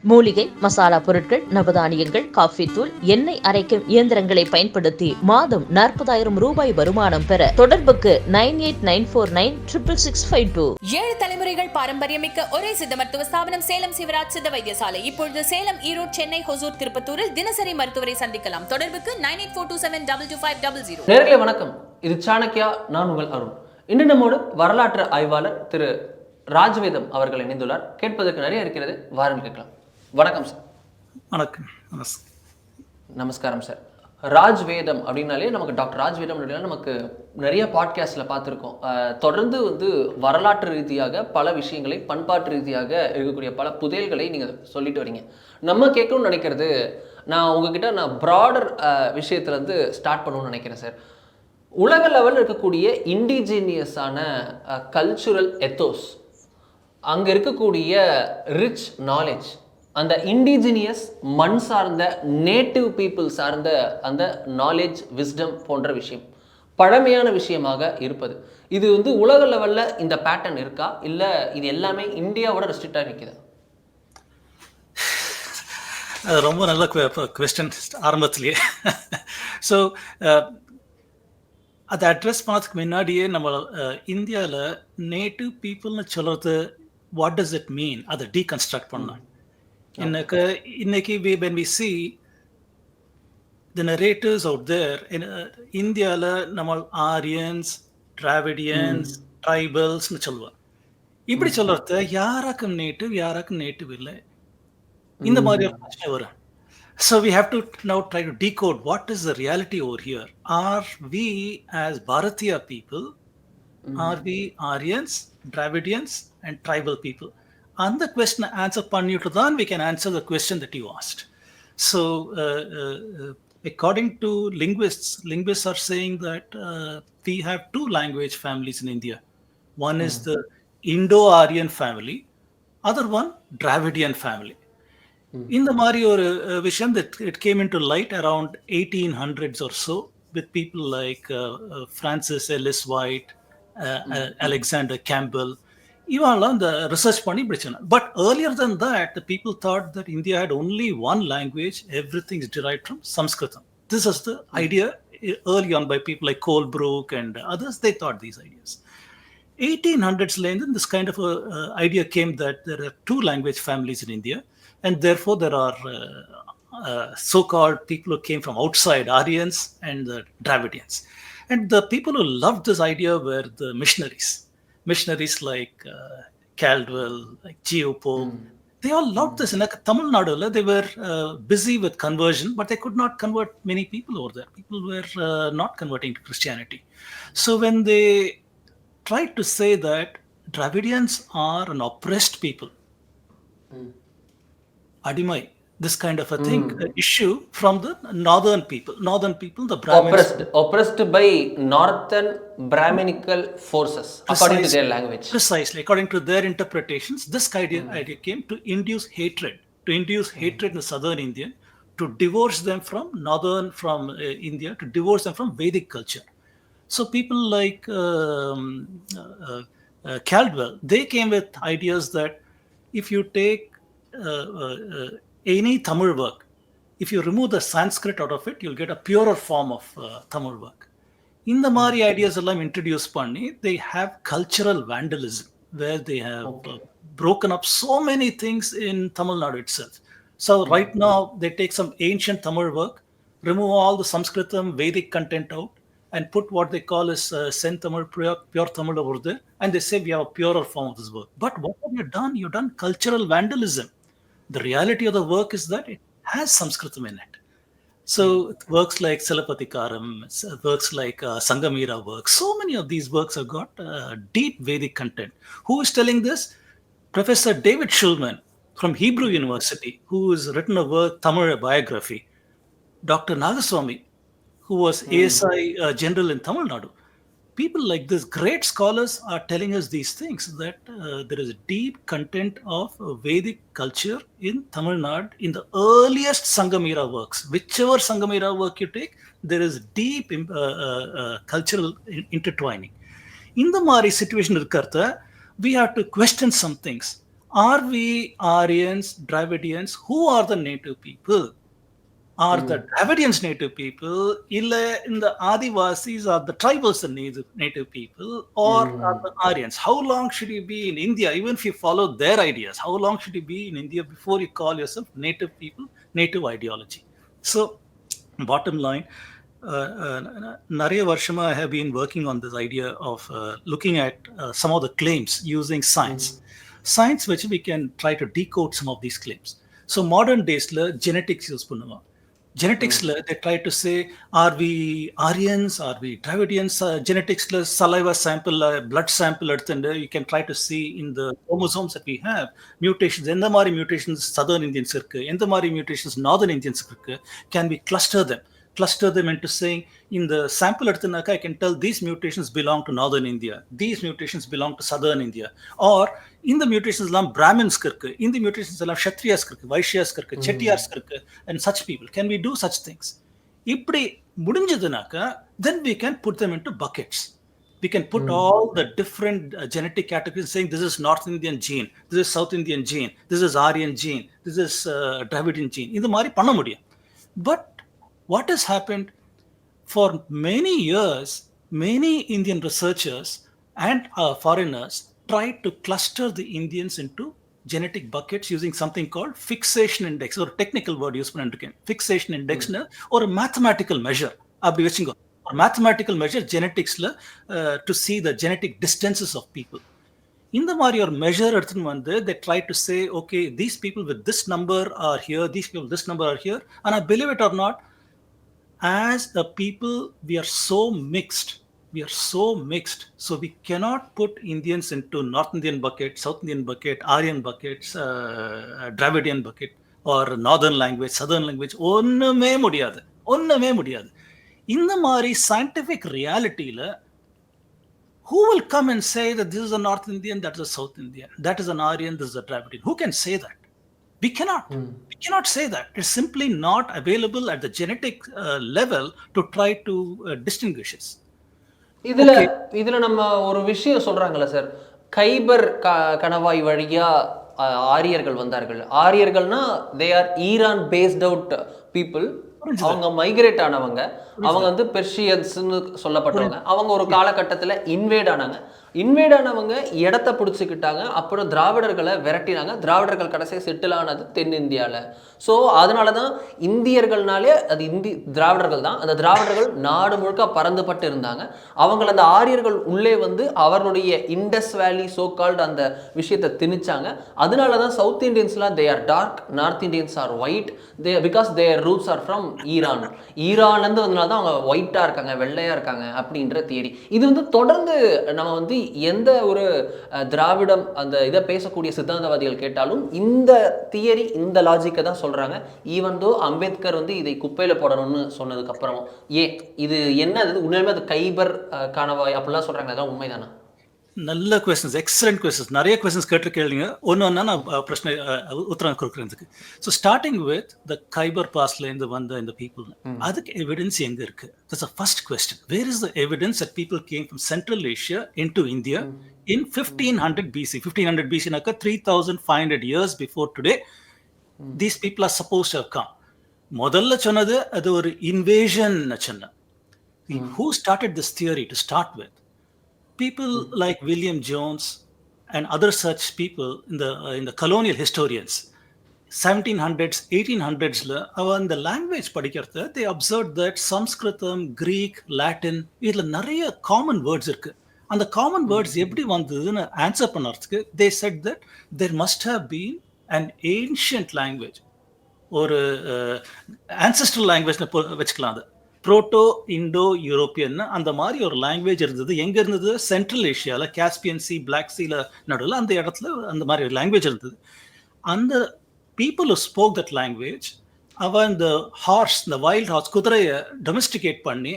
மூலிகை, மசாலா பொருட்கள், நவதானியங்கள், காஃபி தூள், எண்ணெய் அரைக்கும் இயந்திரங்களை பயன்படுத்தி மாதம் 40,000 ரூபாய் வருமானம் பெற தொடர்புக்கு 9894966652. 7 தலைமுறைகள் பாரம்பரியமிக்க ஒரே சித்த மருத்துவ ஸ்தாபனம் சேலம் சிவராஜ் சித்த வைத்தியசாலை. இப்பொழுது சேலம், ஈரோடு, சென்னை, ஹொசூர், திருப்பத்தூரில் தினசரி மருத்துவரை சந்திக்கலாம். தொடர்புக்கு 9842272250. நேயர்களே வணக்கம், இது சாணக்கியா. நான் உங்கள் அருண். இன்று நம்மோடு வரலாற்று ஆய்வாளர் திரு ராஜ்வேதம் அவர்கள் இணைந்துள்ளார். கேட்பதற்கு நிறைய இருக்கிறது, வாரம் கேட்கலாம். வணக்கம் சார். வணக்கம். நமஸ்காரம் சார். ராஜ்வேதம் அப்படின்னாலே நமக்கு டாக்டர் ராஜ்வேதம் அப்படின்னா நமக்கு நிறைய பாட்காஸ்டில் பார்த்துருக்கோம். தொடர்ந்து வரலாற்று ரீதியாக பல விஷயங்களை, பண்பாட்டு ரீதியாக இருக்கக்கூடிய பல புதையல்களை நீங்கள் சொல்லிட்டு வரீங்க. நம்ம கேட்கணும்னு நினைக்கிறது, நான் உங்ககிட்ட ப்ராடர் விஷயத்துலேருந்து ஸ்டார்ட் பண்ணணும்னு நினைக்கிறேன் சார். உலக லெவலில் இருக்கக்கூடிய இண்டிஜீனியஸான கல்ச்சுரல் எத்தோஸ், அங்கே இருக்கக்கூடிய ரிச் நாலேஜ், அந்த இண்டிஜினியஸ் மண் சார்ந்த நேட்டிவ் பீப்புள் சார்ந்த அந்த நாலேஜ், விஸ்டம் போன்ற விஷயம் பழமையான விஷயமாக இருப்பது, இது உலக லெவலில் இந்த பேட்டர்ன் இருக்கா, இல்லை இது எல்லாமே இந்தியாவோட ரெஸ்ட்ரிக்டாக நிற்குதா? அது ரொம்ப நல்ல குவெஸ்டன் ஆரம்பத்திலேயே. ஸோ அதை அட்ரஸ் பண்ணதுக்கு முன்னாடியே நம்ம இந்தியாவில் நேட்டிவ் பீப்புள்னு சொல்கிறது வாட் டஸ் இட் மீன், அதை டீகன்ஸ்ட்ரக்ட் பண்ணலாம். இன்னைக்கு when we see the narratives out there in இந்தியாவில் நம்ம ஆரியன்ஸ், டிராவிடியன்ஸ், ட்ரைபல்ஸ்னு சொல்லுவோம். இப்படி சொல்றது யாராக்கும் நேட்டிவ் இல்லை, இந்த மாதிரி ஒரு பிரச்சனை வரும். So we have to now try to decode what is the reality over here. Are we as Bharatiya people, are we Aryans, Dravidians and tribal people? And the question answer பண்ணிட்டு தான் we can answer the question that you asked. So according to linguists are saying that we have two language families in India. One is the Indo-Aryan family, other one Dravidian family. இந்த மாதிரி ஒரு விஷயம் that it came into light around 1800s or so with people like Francis Ellis White, Alexander Campbell. இவெல்லாம் இந்த research பண்ணி படிச்சாங்க. But earlier than that, the people thought that India had only one language, everything is derived from Sanskritam. This is the idea early on by people like Colebrook and others. They thought these ideas. 1800s later, this kind of idea came that there are two language families in India, and therefore there are so-called people who came from outside, Aryans and the Dravidians. And the people who loved this idea were the missionaries like Caldwell, like Giopo. They all loved this. In Tamil Nadu, they were busy with conversion, but they could not convert many people over there. People were not converting to Christianity. So when they tried to say that Dravidians are an oppressed people, Adimai, this kind of a thing, issue from the northern people, the Brahmins. Oppressed by northern Brahminical forces, according to their language. Precisely, according to their interpretations, this idea came to induce hatred in the southern India, to divorce them from India, to divorce them from Vedic culture. So people like Caldwell, they came with ideas that if you take any Tamil work, if you remove the Sanskrit out of it, you'll get a purer form of Tamil work. In the Mari ideas allam introduced panni, they have cultural vandalism, where they have broken up so many things in Tamil Nadu itself. So right now, they take some ancient Tamil work, remove all the Sanskritam, Vedic content out, and put what they call as Sen Tamil, pure Tamil over there, and they say we have a purer form of this work. But what have you done? You've done cultural vandalism. The reality of the work is that it has Sanskritam in it. So works like Silappatikaram, works like Sangamira works, so many of these works have got deep Vedic content. Who is telling this? Professor David Shulman from Hebrew University, who has written a work, Tamil biography. Dr. Nagaswamy, who was ASI general in Tamil Nadu. People like this, great scholars, are telling us these things, that there is a deep content of Vedic culture in Tamil Nadu in the earliest Sangamira works. Whichever Sangamira work you take, there is deep cultural intertwining. In the Mari situation, we have to question some things. Are we Aryans, Dravidians? Who are the native people? Are the Dravidians native people? In the Adivasis, are the tribals the native people? Or are the Aryans? How long should you be in India, even if you follow their ideas? How long should you be in India before you call yourself native people, native ideology? So, bottom line, Nariya Varshama, I have been working on this idea of looking at some of the claims using science. Science which we can try to decode some of these claims. So modern days, genetics use பண்ணுவோம். Genetics, they try to say, are we Aryans, are we Dravidians? Genetics, saliva sample, blood sample, you can try to see in the chromosomes that we have mutations. எந்த மாதிரி mutations southern Indians இருக்கு, எந்த மாதிரி mutations northern Indians இருக்கு, can we cluster them into saying, in the sample எடுத்துனாக்கா, I can tell these mutations belong to northern India, these mutations belong to southern India, or in the mutations எல்லாம் Brahmins இருக்கு, in the mutations எல்லாம் Kshatriyas இருக்கு, Vaishyas இருக்கு, Chettiars இருக்கு, and such people. Can we do such things? இப்படி முடிஞ்சதுனாக்கா, then we can put them into buckets. We can put all the different genetic categories, saying this is North Indian gene, this is South Indian gene, this is Aryan gene, this is Dravidian gene. இந்த மாதிரி பண்ண முடியும். But what has happened for many years, many Indian researchers and foreigners tried to cluster the Indians into genetic buckets using something called fixation index, or technical word use பண்ணிருக்கேன். Fixation index or a mathematical measure. அப்படி வெச்சுங்க. A mathematical measure genetics to see the genetic distances of people. In the மாதிரி ஒரு measure எடுத்துன்னு வந்து, they try to say, okay, these people with this number are here, these people with this number are here, and I believe it or not, as a people, we are so mixed. So we cannot put Indians into North Indian bucket, South Indian bucket, Aryan buckets, Dravidian bucket, or Northern language, Southern language. ஒண்ணுமே முடியாது. இந்த மாதிரி scientific reality, who will come and say that this is a North Indian, that is a South Indian, that is an Aryan, this is a Dravidian? Who can say that? We cannot say that. It's simply not available at the genetic level to try to distinguish it. இதுல நம்ம ஒரு விஷயம் சொல்றாங்கல்ல sir, Khyber கணவாய் வழியா ஆரியர்கள் வந்தார்கள். ஆரியர்கள்னா they are Iran based out people. அவங்க மைக்ரேட் ஆனவங்க, அவங்க வந்து பெர்ஷியன்ஸ்னு சொல்லப்பட்டவங்க. அவங்க ஒரு காலகட்டத்தில் இன்வேட் ஆனவங்க இடத்த பிடிச்சிக்கிட்டாங்க. அப்புறம் திராவிடர்களை விரட்டினாங்க. திராவிடர்கள் கடைசியாக செட்டில் ஆனது தென்னிந்தியாவில். ஸோ அதனால தான் இந்தியர்கள்னாலே அது திராவிடர்கள் தான். அந்த திராவிடர்கள் நாடு முழுக்க பறந்துபட்டு இருந்தாங்க. அவங்கள அந்த ஆரியர்கள் உள்ளே வந்து அவர்களுடைய இண்டஸ் வேலி சோகால்டு அந்த விஷயத்தை திணிச்சாங்க. அதனால தான் சவுத் இண்டியன்ஸ்லாம் they are dark, north Indians are white, because their roots are from ஈரான்லேருந்து வந்தனால தான் அவங்க ஒயிட்டாக இருக்காங்க, வெள்ளையாக இருக்காங்க அப்படின்ற தியரி. இது வந்து தொடர்ந்து நம்ம வந்து எந்த ஒரு திராவிடம் அந்த இதை பேசக்கூடிய சித்தாந்தவாதிகள் கேட்டாலும் இந்த தியரி, இந்த லாஜிக்கை தான் சொல்கிறாங்க. ஈவன் தோ அம்பேத்கர் வந்து இதை குப்பையில் போடணும்னு சொன்னதுக்கு அப்புறம் இது என்ன, உண்மையுமே அது கைபர் கணவாய் அப்படிலாம் சொல்கிறாங்க, அதான் உண்மைதானா? நல்ல கொஸ்டின்ஸ், எக்ஸலண்ட் கொஸ்டின்ஸ். நிறைய கொஸ்டின்ஸ் கேட்டிருக்கீங்க. ஒன்று நான் பிரச்சனை உத்தரம் கொடுக்குறதுக்கு. So starting with the Khyber பாஸ்லேருந்து வந்த இந்த பீப்புள், அதுக்கு எவிடன்ஸ் எங்கே இருக்குது? That's a first question. Where is the evidence that people came from Central Asia into India in 1500 BC? 1500 BC naka 3500 years before today, these people are supposed to have come. முதல்ல சொன்னது அது ஒரு invasion சொன்ன. Who started this theory to start with? People like William Jones and other such people in the colonial historians, 1700s 1800s the language படிக்கிறது, they observed that Sanskritam, Greek, Latin இதுல நிறைய common words இருக்கு. அந்த common words எப்படி வந்ததுன்னு answer பண்ணறதுக்கு they said that there must have been an ancient language, ஒரு ancestral language வச்சுக்கலாம். அது புரோட்டோ இண்டோ யூரோப்பியன் அந்த மாதிரி ஒரு லாங்குவேஜ் இருந்தது. எங்க இருந்தது? சென்ட்ரல் ஏஷியால, காஸ்பியன் சி, பிளாக் சீல நடுவில் அந்த இடத்துல அந்த மாதிரி ஒரு லாங்குவேஜ் இருந்தது. அந்த people who spoke that language, அவன் இந்த ஹார்ஸ், இந்த வைல்ட் ஹார்ஸ், குதிரையை டொமெஸ்டிகேட் பண்ணி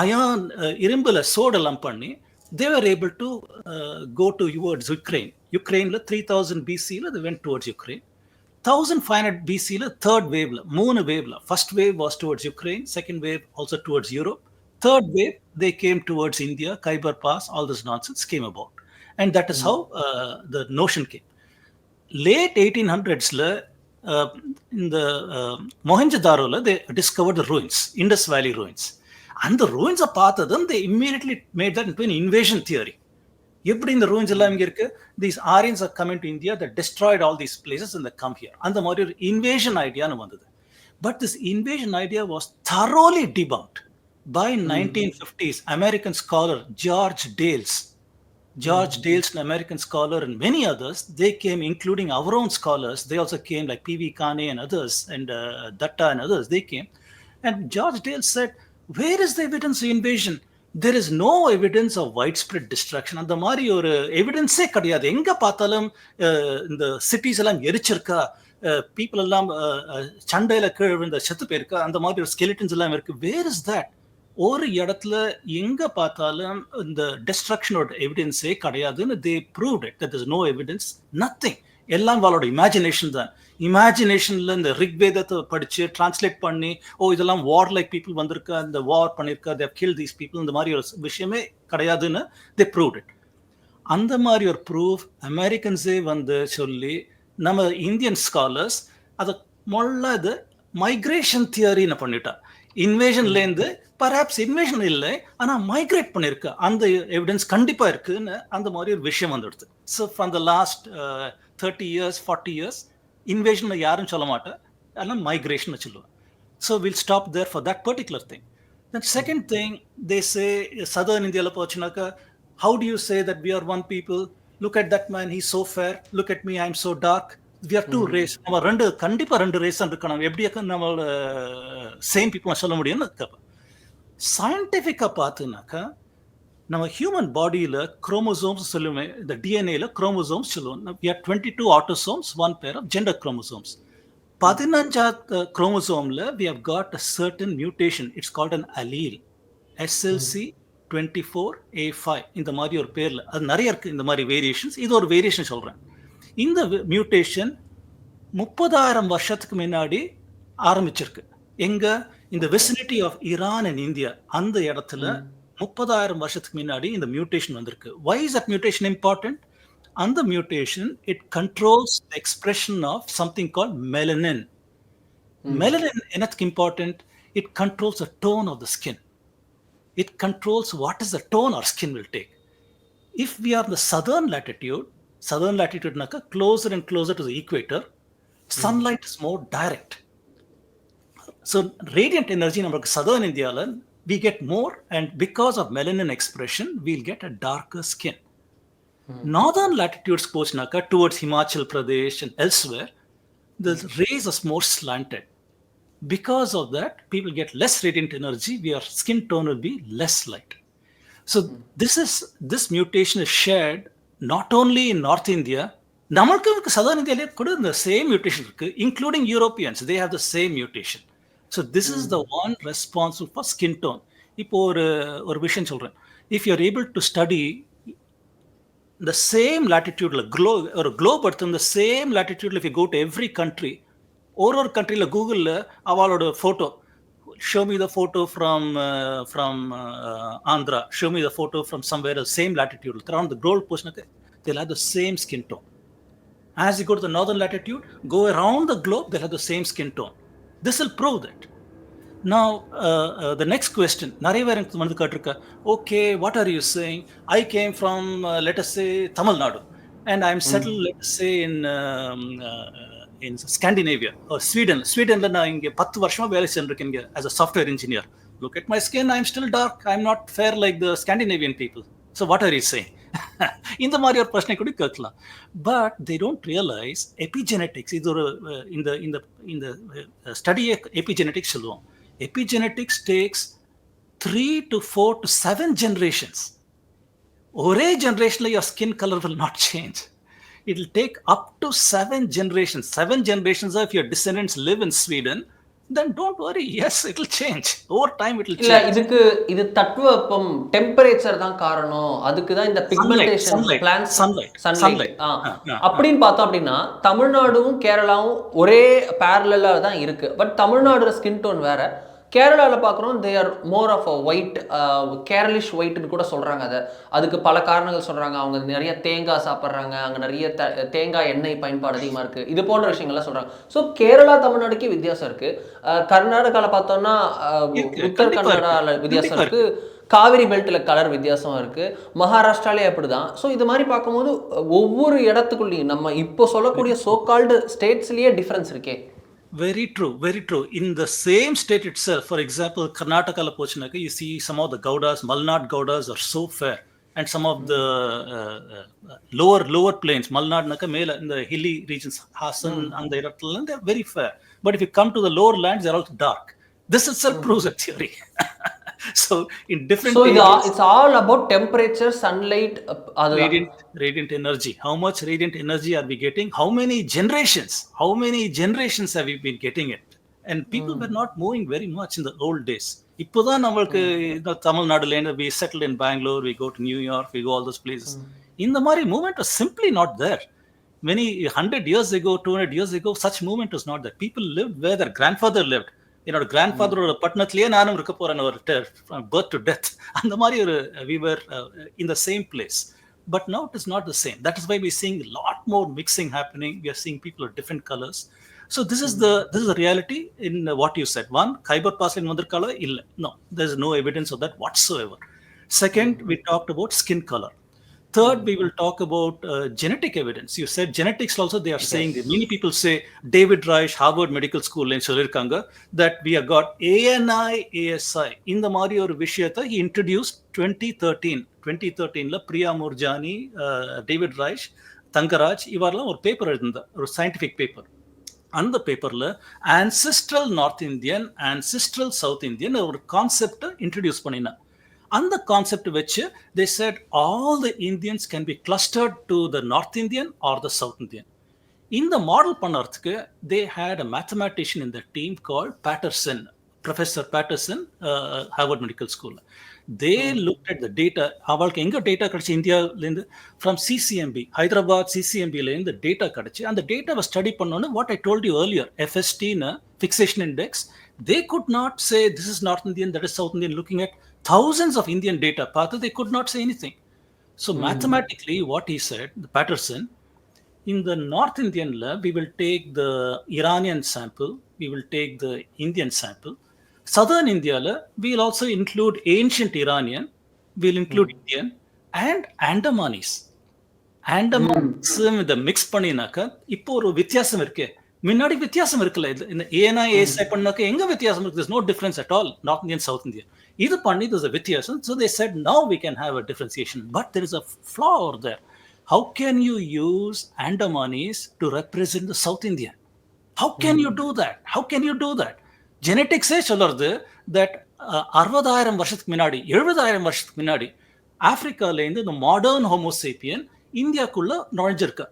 அயான் இரும்புல சோடெல்லாம் பண்ணி they were able to go towards Ukraine. Ukraineல 3000 BCல they went towards Ukraine. 1500 BCல third waveல, மூணு waveல, first wave was towards Ukraine, second wave also towards Europe, third wave they came towards India, Khyber Pass, all this nonsense came about, and that is how the notion came. late 1800s in the Mohenjo-daro they discovered the ruins, Indus Valley ruins. And the ruins are part of them, they immediately made that into an invasion theory. எப்படி இந்த ruins எல்லாம் இங்க இருக்கு, these Aryans are coming to India, they destroyed all these places and they come here. அந்த மாதிரி ஒரு invasion ஐடியான்னு வந்தது. But this invasion idea was thoroughly debunked by 1950s American scholar George Dales, an American scholar, and many others. They came, including our own scholars. They also came, like P.V. Kane and others, and Datta and others. They came, and George Dales said, "Where is the evidence of invasion? There is no evidence of widespread destruction." அந்த மாதிரி ஒரு எவிடன்ஸே கிடையாது. எங்க பார்த்தாலும் இந்த cities எல்லாம் எரிச்சிருக்கா, people எல்லாம் சண்டையில கீழே விழுந்த செத்து போயிருக்கா, அந்த மாதிரி ஒரு ஸ்கெலிட்டன்ஸ் எல்லாம் இருக்கு. Where is that? ஒரு இடத்துல எங்க பார்த்தாலும் இந்த டெஸ்ட்ரக்ஷனோட எவிடன்ஸே கிடையாதுன்னு they proved it. That is no evidence, nothing. எல்லாம் அவளோட இமேஜினேஷன் தான். இமேஜினேஷன்ல இந்த ரிக்வேதத்தை படிச்சு டிரான்ஸ்லேட் பண்ணி, இதெல்லாம் வார் லைக் பீப்புள் வந்திருக்கா, இந்த வார் பண்ணிருக்கா, they have killed these people, இந்த மாதிரி ஒரு விஷயமே கிடையாதுன்னு தே ப்ரூவ்ட் இட். அந்த மாதிரி ஒரு ப்ரூஃப் அமெரிக்கன்ஸே வந்து சொல்லி நம்ம இந்தியன் ஸ்காலர்ஸ் அதை மொள்ள இது மைக்ரேஷன் தியரின்னு பண்ணிட்டா. இன்வேஷன்லேருந்து பர்ஹாப்ஸ் இன்வேஷன் இல்லை, ஆனால் மைக்ரேட் பண்ணியிருக்கு, அந்த எவிடன்ஸ் கண்டிப்பாக இருக்குன்னு அந்த மாதிரி ஒரு விஷயம் வந்துடுது. So from the last 30 years 40 years invasion யாரும் சொல்ல மாட்டேன், அதெல்லாம் மைக்ரேஷன் சொல்லுவேன். So will stop there for that particular thing. Then second thing they say, southern இந்தியாவில் போச்சுனாக்கா, how do you say that we are one people, look at that man, he so fair, look at me, I am so dark, we are two race. நம்ம கண்டிப்பாக ரெண்டு race இருக்கணும், எப்படியாக்க நம்மளோட same people சொல்ல முடியும்னு கேட்பேன். சயின்டிஃபிக்காக பார்த்துனாக்கா நம்ம ஹியூமன் பாடியில் குரோமோசோம்ஸ் சொல்லுவோமே, இந்த டிஎன்ஏல குரோமோசோம்ஸ் சொல்லுவோம். we have 22 autosomes, 1 pair of gender chromosomes. 15th குரோமோசோமில் we have got a certain mutation, it's called an allele, SLC24A5. இந்த மாதிரி ஒரு பேரில் அது நிறைய இருக்குது, இந்த மாதிரி வேரியேஷன்ஸ். இது ஒரு வேரியேஷன் சொல்கிறேன். இந்த மியூட்டேஷன் 30,000 வருஷத்துக்கு முன்னாடி ஆரம்பிச்சிருக்கு. எங்க? இந்த vicinity of Iran and India, அந்த இடத்துல 30,000 வருஷத்துக்கு முன்னாடி இந்த மியூட்டேஷன் வந்திருக்கு. Why is that mutation important? அந்த mutation it controls the expression of something called melanin. Melanin என்னத்துக்கு important? It controls the tone of the skin. It controls what is the tone our skin will take. If we are in the southern latitude naka closer and closer to the equator, sunlight is more direct. So radiant energy namakku southern India la we get more, and because of melanin expression we'll get a darker skin. Northern latitudes pochnaka towards Himachal Pradesh and elsewhere, the rays are more slanted. Because of that, people get less radiant energy, our skin tone will be less light. So this mutation is shared not only in North India, namakku southern India la kuda the same mutation irukku, including Europeans, they have the same mutation. So this is the one responsible for skin tone. இப்போ ஒரு விஷயம் சொல்றேன். If you are able to study the same latitude, ஒரு globe எடுத்து the same latitude, if you go to every country, ஒரு countryல கூகுள்ல அவளோட photo, show me the photo from Andhra, show me the photo from somewhere the same latitude, around the globe portion, they'll have the same skin tone. As you go to the northern latitude, go around the globe, they'll have the same skin tone. This will prove that. Now, the next question, okay, what are you saying? I came from, let us say, Tamil Nadu, and I'm settled, let us say, in Scandinavia or Sweden. Sweden, I am 10 வருஷமா வேலை செஞ்சிருக்கேன் as a software engineer. Look at my skin, I'm still dark. I'm not fair like the Scandinavian people. So what are you saying? இந்த மாதிரி ஒரு பிரச்சனை கூட கேட்கலாம். But they don't realize epigenetics. இது ஒரு இந்த ஸ்டடியை epigenetics சொல்லுவோம். Epigenetics takes 3 to 4 to 7 generations. ஒரே ஜெனரேஷன்ல your skin color will not change. It will take up to 7 generations. 7 generations if your descendants live in Sweden, then don't worry, yes, it will change. Over time it will change. இது தட்பவெப்பம், temperature தான் காரணம், அதுக்கு தான் இந்த pigmentation, plant sunlight அப்படின்னு பார்த்தோம். அப்படின்னா தமிழ்நாடும் கேரளாவும் ஒரே பேரலலா தான் இருக்கு. பட் தமிழ்நாடோட ஸ்கின் டோன் வேற, கேரளாவில் பார்க்குறோம் they are more of a white, Keralish ஒயிட்னு கூட சொல்கிறாங்க. அதுக்கு பல காரணங்கள் சொல்கிறாங்க. அவங்க நிறைய தேங்காய் சாப்பிட்றாங்க, அங்கே நிறைய தேங்காய் எண்ணெய் பயன்பாடு அதிகமாக இருக்குது, இது போன்ற விஷயங்கள்லாம் சொல்கிறாங்க. ஸோ கேரளா தமிழ்நாடுக்கே வித்தியாசம் இருக்குது. கர்நாடகாவில் பார்த்தோம்னா உத்தர கன்னடாவில் வித்தியாசம் இருக்குது, காவிரி பெல்ட்டில் கலர் வித்தியாசம் இருக்குது, மகாராஷ்டிராலே அப்படி தான். ஸோ இது மாதிரி பார்க்கும்போது ஒவ்வொரு இடத்துக்குள்ளேயும் நம்ம இப்போ சொல்லக்கூடிய சோகால்டு ஸ்டேட்ஸ்லேயே டிஃப்ரென்ஸ் இருக்கே. Very true, very true. In the same state itself, for example, Karnataka la pochinaka, you see some of the Gaudas, Malnad Gaudas are so fair, and some of the lower plains, Malnad naka mela in the hilly regions, Hassan and the Iratlan, they are very fair. But if you come to the lower lands, they are also dark. This itself proves a theory. So in different it's all about temperature, sunlight, radiant energy. How much radiant energy are we getting? How many generations have we been getting it? And people were not moving very much in the old days. இப்போதான் நம்மளுக்கு தமிழ்நாடுல we settled in Bangalore, we go to New York, we go all those places. இந்த மாதிரி movement was simply not there. Many 100 years ago, 200 years ago, such movement was not there. People lived where their grandfather lived. என்னோட கிராண்ட்ஃபாதரோட பட்டணத்திலேயே நானும் இருக்க போறேன், ஒரு birth to death. அந்த மாதிரி ஒரு we were in the same place. But now it is not the same. That is why we're seeing a lot more mixing happening. We are seeing people of different colors. So this is the reality in what you said. One, Khyber Pass in Vandarkala illa. No, there is no evidence of that whatsoever. Second, we talked about skin color. Third, we will talk about genetic evidence. You said genetics also, they are saying that many people say David Reich, Harvard Medical School in Solirkanga, that we have got ANI, ASI. In the Mario Vishayata, he introduced 2013 la Priya Murjani, David Reich, Tankaraj, ivarla or paper or scientific paper. And the paper la ancestral North Indian, ancestral South Indian or concept introduced panina. And the concept which they said all the Indians can be clustered to the North Indian or the South Indian. In the model panarthku, they had a mathematician in the team called Patterson, Professor Patterson, Harvard Medical School. They looked at the data. Avalku enga data kadichi India lend from CCMB, Hyderabad CCMB lend the data kadichi, and the data was study pannona what I told you earlier, FST na fixation index. They could not say this is North Indian, that is South Indian. Looking at thousands of Indian data, they could not say anything. So mathematically, what he said, the Patterson, in the North Indian lab, we will take the Iranian sample, we will take the Indian sample. Southern India lab, we will also include ancient Iranian, we will include Indian and Andamanis. Andamanis with the mix panninaka, இப்போ ஒரு வித்தியாசம் இருக்கு. முன்னாடி வித்தியாசம் இருக்குல்ல, இந்த ANI ASI பண்ணாக்க எங்க வித்தியாசம் இருக்கு? There's no difference at all, North Indian, South Indian. இது பண்ணி there's a வித்தியாசம். So they said now we can have a differentiation, but there is a flaw over there. How can you use Andamanis to represent the South Indian? How can you do that? How can you do that? Genetics சொல்லுறது that 60,000 வருஷத்துக்கு முன்னாடி, 70,000 வருஷத்துக்கு முன்னாடி ஆப்பிரிக்கால இருந்து இந்த modern Homo sapien இந்தியாக்குள்ள நுழைஞ்சிருக்கு.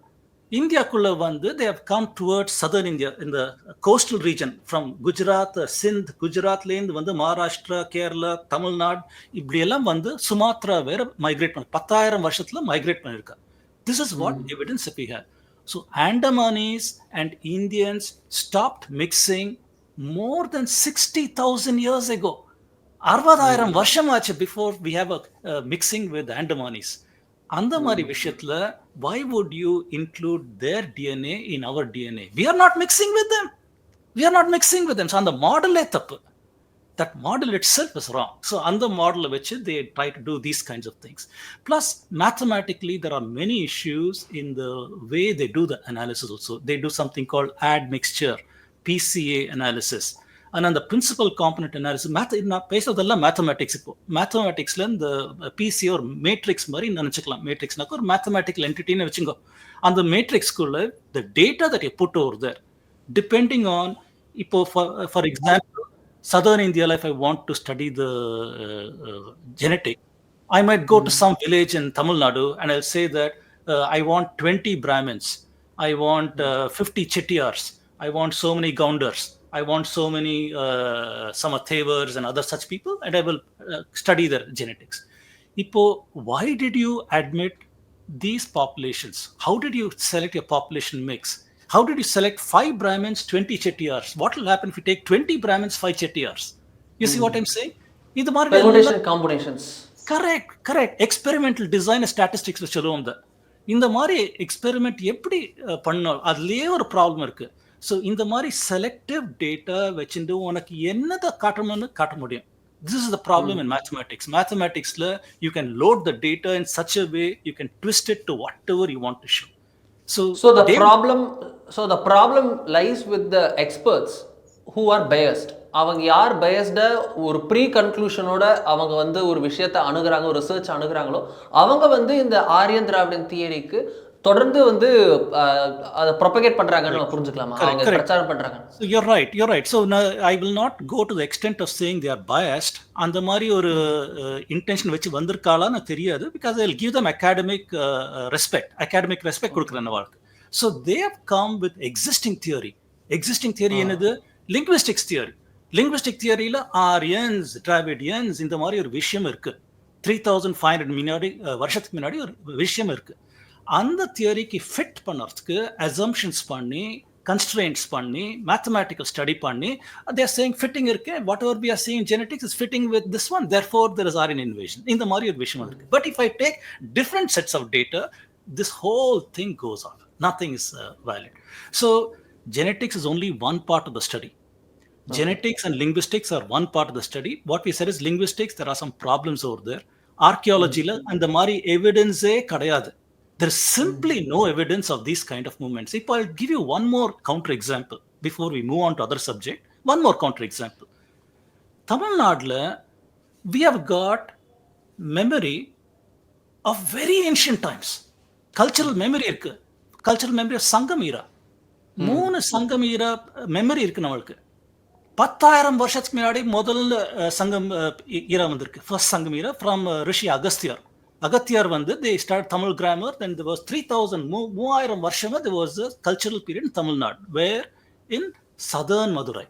இந்தியாக்குள்ள வந்து they have come towards southern India in the coastal region from Gujarat, Sindh, குஜராத்லேருந்து வந்து மகாராஷ்டிரா, கேரளா, தமிழ்நாடு இப்படி எல்லாம் வந்து சுமாத்ரா வேற மைக்ரேட் பண்ண 10,000 வருஷத்துல மைக்ரேட் பண்ணிருக்கா. This is what evidence that we have. So Andamanis and Indians stopped mixing more than 60,000 years ago. 60,000 வருஷம் ஆச்சு before we have a mixing with Andamanis. அந்த மாதிரி விஷயத்துல why would you include their DNA in our DNA? We are not mixing with them. So அந்த மாடலே தப்பு. That model itself is wrong. So on the model which they try to do these kinds of things. Plus mathematically there are many issues in the way they do the analysis also. They do something called admixture, PCA analysis. And on the principal component analysis, பேசுறதெல்லாம் mathematics. இப்போ மேத்தமேட்டிக்ஸ்ல இந்த PC ஒரு matrix மாதிரி நினைச்சுக்கலாம். மேட்ரிக்ஸ்னாக்க ஒரு mathematical என்டிட்டின்னு வச்சுக்கோ. அந்த மேட்ரிக்ஸ்குள்ள the data that you put over there, depending on, இப்போ for example, southern India, if I want to study the genetic, I might go to some village in Tamil Nadu and I'll say that I want 20 Brahmins, I want 50 Chettiars, I want so many Gaundars, I want so many Samathevars and other such people, and I will study their genetics. Ipo, why did you admit these populations? How did you select your population mix? How did you select 5 Brahmins, 20 Chettiars? What will happen if you take 20 Brahmins, 5 Chettiars? You see what I'm saying? இது மாதிரி permutation combinations. Correct experimental design statistics சொல்லுவோம். இந்த மாதிரி experiment எப்படி பண்ணோம், அதுலயே ஒரு problem இருக்கு. ஸோ இந்த மாதிரி செலக்டிவ் டேட்டா வச்சுட்டு உனக்கு என்னதை காட்டணும்னு காட்ட முடியும். This is the problem in mathematics. Mathematicsல you can load the data in such a way you can twist it to whatever you want to show. So the problem lies with the experts who are biased. அவங்க யார் பயஸ்டா ஒரு pre கன்க்ளூஷனோட அவங்க வந்து ஒரு விஷயத்தை அணுகுறாங்க, ஒரு research அணுகுறாங்களோ அவங்க வந்து இந்த ஆரியன் திராவிடன் தியரிக்கு தொடர்ந்து வந்து அதை ப்ரொபகேட் பண்றாங்கன்னு நம்ம புரிஞ்சுக்கலாமா? அவங்க பிரச்சாரம் பண்றாங்க. You're right. So I will not go to the extent of saying they are biased. அந்த மாதிரி ஒரு இன்டென்ஷன் வச்சு வந்திருக்காளான்னு தெரியாது. Because I'll give them academic respect கொடுக்குறேன் வாழ்க்கை. So they have come with existing theory என்னது? லிங்குவிஸ்டிக் தியரியில ஆரியன்ஸ், டிராவிடியன்ஸ் இந்த மாதிரி ஒரு விஷயம் இருக்கு. 3500 வருஷத்துக்கு முன்னாடி ஒரு விஷயம் இருக்கு. அந்த தியரிக்கு ஃபிட் பண்ணுறதுக்கு அசம்ஷன்ஸ் பண்ணி, கன்ஸ்ட்ரெயின்ட்ஸ் பண்ணி, மேத்தமேட்டிக்கல் ஸ்டடி பண்ணி, they are saying ஃபிட்டிங் இருக்கு. whatever we are seeing in genetics is fitting with this one, therefore there is Aryan invasion. இந்த மாதிரி ஒரு விஷயம் இருக்கு. But if I take different sets of data, this whole thing goes off. Nothing is valid. So genetics is only one part of the study. Genetics and linguistics are one part of the study. What we said is linguistics, there are some problems over there. Archaeology la and the mari evidence kadayadu. There is simply no evidence of these kind of movements. If I'll give you one more counter example before we move on to other subject. One more counter example. Tamil Nadu, we have got memory of very ancient times. Cultural memory irukku. Cultural memory of Sangam era. 3 Sangam era memory irukku namalukku. 10,000 வருஷத்துக்கு முன்னாடி முதல்ல சங்கம் ஈரா வந்திருக்கு. First சங்கம் ஈரா from ரிஷி அகத்தியர் வந்து they started Tamil grammar. Then there was 3000 வருஷமா there was a cultural period in Tamil Nadu, where in southern Madurai.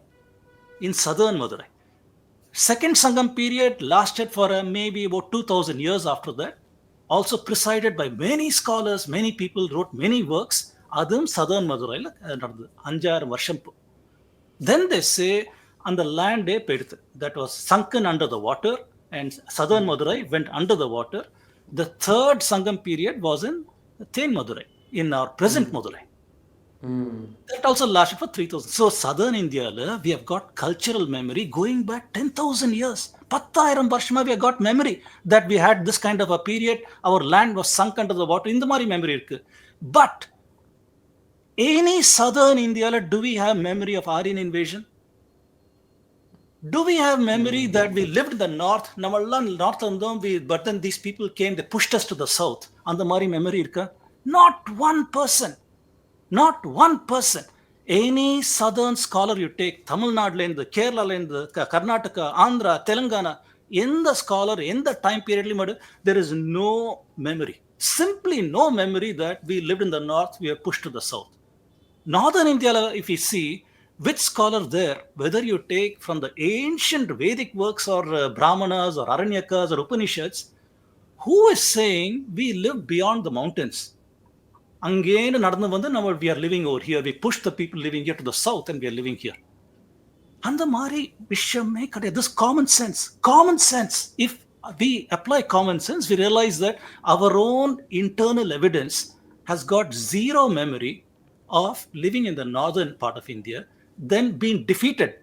Second Sangam period lasted for maybe about 2000 years after that, also presided by many scholars, many people wrote many works. அதுவும் southern Madurai நடந்தது 5000 வருஷம். Then they say and the land that was sunken under the water, and southern Madurai went under the water. The third Sangam period was in Then Madurai, in our present Madurai. That also lasted for 3000. So southern India, we have got cultural memory going back 10,000 years. 10,000 varshama we have got memory that we had this kind of a period. Our land was sunk under the water. In the mari memory irukku. But any southern India, do we have memory of Aryan invasion? Do we have memory that we lived in the north? Namallan north andom, but then these people came, they pushed us to the south. And the mari memory irka? Not one person. Any southern scholar you take, Tamil Nadu, in the Kerala, in the Karnataka, Andhra, Telangana, in the scholar, in the time period, there is no memory. Simply no memory that we lived in the north, we were pushed to the south. Northern India, if you see, which scholar there, whether you take from the ancient Vedic works or Brahmanas or Aranyakas or Upanishads, who is saying we live beyond the mountains? Again, we are living over here. We push the people living here to the south and we are living here. And the Mari Vishamay, this common sense. If we apply common sense, we realize that our own internal evidence has got zero memory of living in the northern part of India, then being defeated.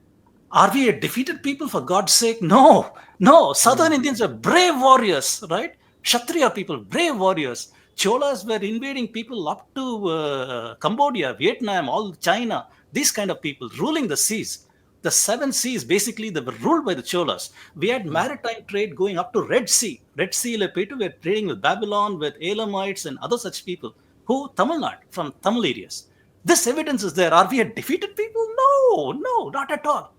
Are we a defeated people, for God's sake? No. Southern Indians are brave warriors, right? Kshatriya people, brave warriors. Cholas were invading people up to Cambodia, Vietnam, all China. These kind of people ruling the seas. The 7 seas, basically, they were ruled by the Cholas. We had maritime trade going up to Red Sea. Red Sea, we were trading with Babylon, with Elamites and other such people. Who? Tamil Nadu, from Tamil areas. This evidence is there. Are we a defeated people? No, not at all.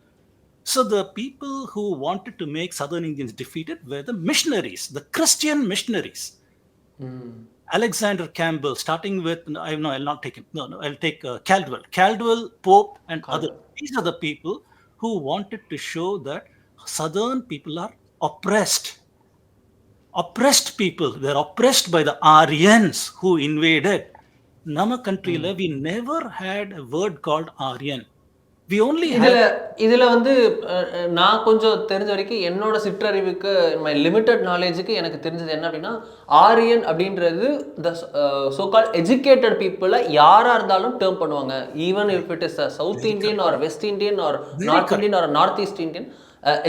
So the people who wanted to make southern Indians defeated were the missionaries, the Christian missionaries. Alexander Campbell, starting with, I'll not take him. No, I'll take Caldwell, Pope, and others. These are the people who wanted to show that southern people are oppressed people. They're oppressed by the Aryans who invaded. Nama country, we never had a word called Aryan. We only have இதுல வந்து நான் கொஞ்சம் தெரிஞ்ச வரைக்கும் என்னோட சிற்றறிவுக்கு my limited நாலேஜுக்கு எனக்கு தெரிஞ்சது என்ன அப்படின்னா, ஆரியன் அப்படின்றது த சோ கால் எஜுகேட்டட் பீப்புளை யாராக இருந்தாலும் டேர்ம் பண்ணுவாங்க. Even if it is South Indian or West Indian or North Indian or North East Indian,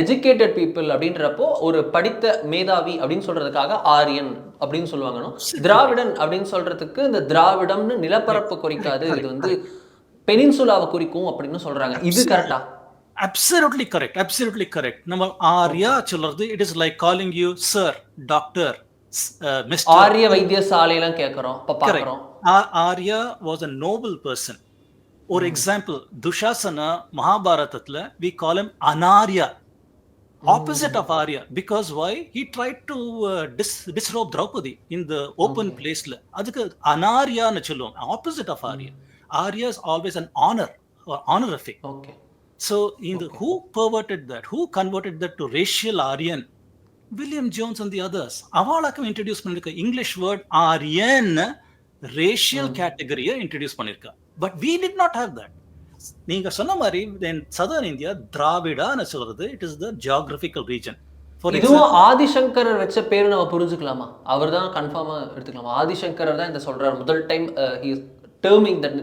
educated people அப்படின்றப்போ ஒரு படித்த மேதாவி அப்படின்னு சொல்றதுக்காக ஆரியன் அப்படின்னு சொல்லுவாங்க. திராவிடன் அப்படின்னு சொல்றதுக்கு இந்த திராவிடம்னு நிலப்பரப்பு குறிக்காது, இது வந்து பெனின்சுலாவை குறிக்கும் அப்படின்னு சொல்றாங்க. இது கரெக்டா? Absolutely correct. நம்ம ஆர்யா சொல்றது, it is like calling you sir, doctor, Mr. ஆரிய வைத்தியசாலையெல்லாம் கேட்குறோம், இப்போ பார்க்குறோம். Arya was a noble person. ஒரு எக்ஸாம்பிள், துஷாசனா மகாபாரதத்துல we call him anarya, opposite of Arya, because why? He tried to disrobe Draupadi in the open placeல. அதுக்கு anaryaன்னு சொல்லுவோம், opposite of Arya. Arya is always an honorific. Okay. So who perverted that? Who converted that to racial Aryan? William Jones and the others. அவளுக்கும் introduce பண்ணிருக்க English word Aryan, racial category introduce பண்ணிருக்க. But we did not have that. நீங்க சொன்ன மாதிரி in southern India, Dravidaன்னு சொல்றது, it is the geographical region. இதுவும் ஆதிசங்கரர் வச்ச பேரு நம்ம புரிஞ்சுக்கலாமா? அவர் தான் கன்ஃபார்மா எடுத்துக்கலாமா? ஆதிசங்கரர் தான் இந்த சொல்றாரு முதல் டைம் terming that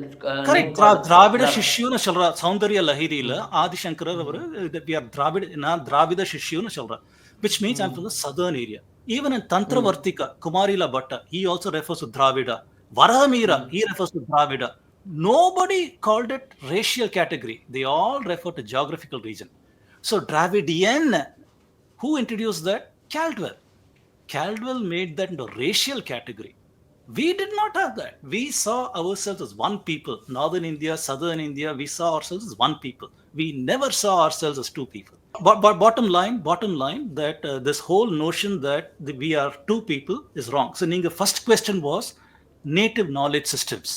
correct. திராவிட சிஷ்யுன்னு சொல்ற சௌந்தர்ய லஹரியில ஆதிசங்கரர் அவர் we are நான் திராவிட சிஷ்யுன்னு சொல்றேன், which means I'm from the southern area. Even in Tantravartika, Kumarila Bhatta, he also refers to Dravida. Varamira, he refers to Dravida. Nobody called it racial category. They all refer to geographical region. So Dravidian, who introduced that? Caldwell made that into racial category. We did not have that. We saw ourselves as one people. Northern India, Southern India, we saw ourselves as one people. We never saw ourselves as two people. But bottom line, that this whole notion that we are two people is wrong. So, the first question was native knowledge systems.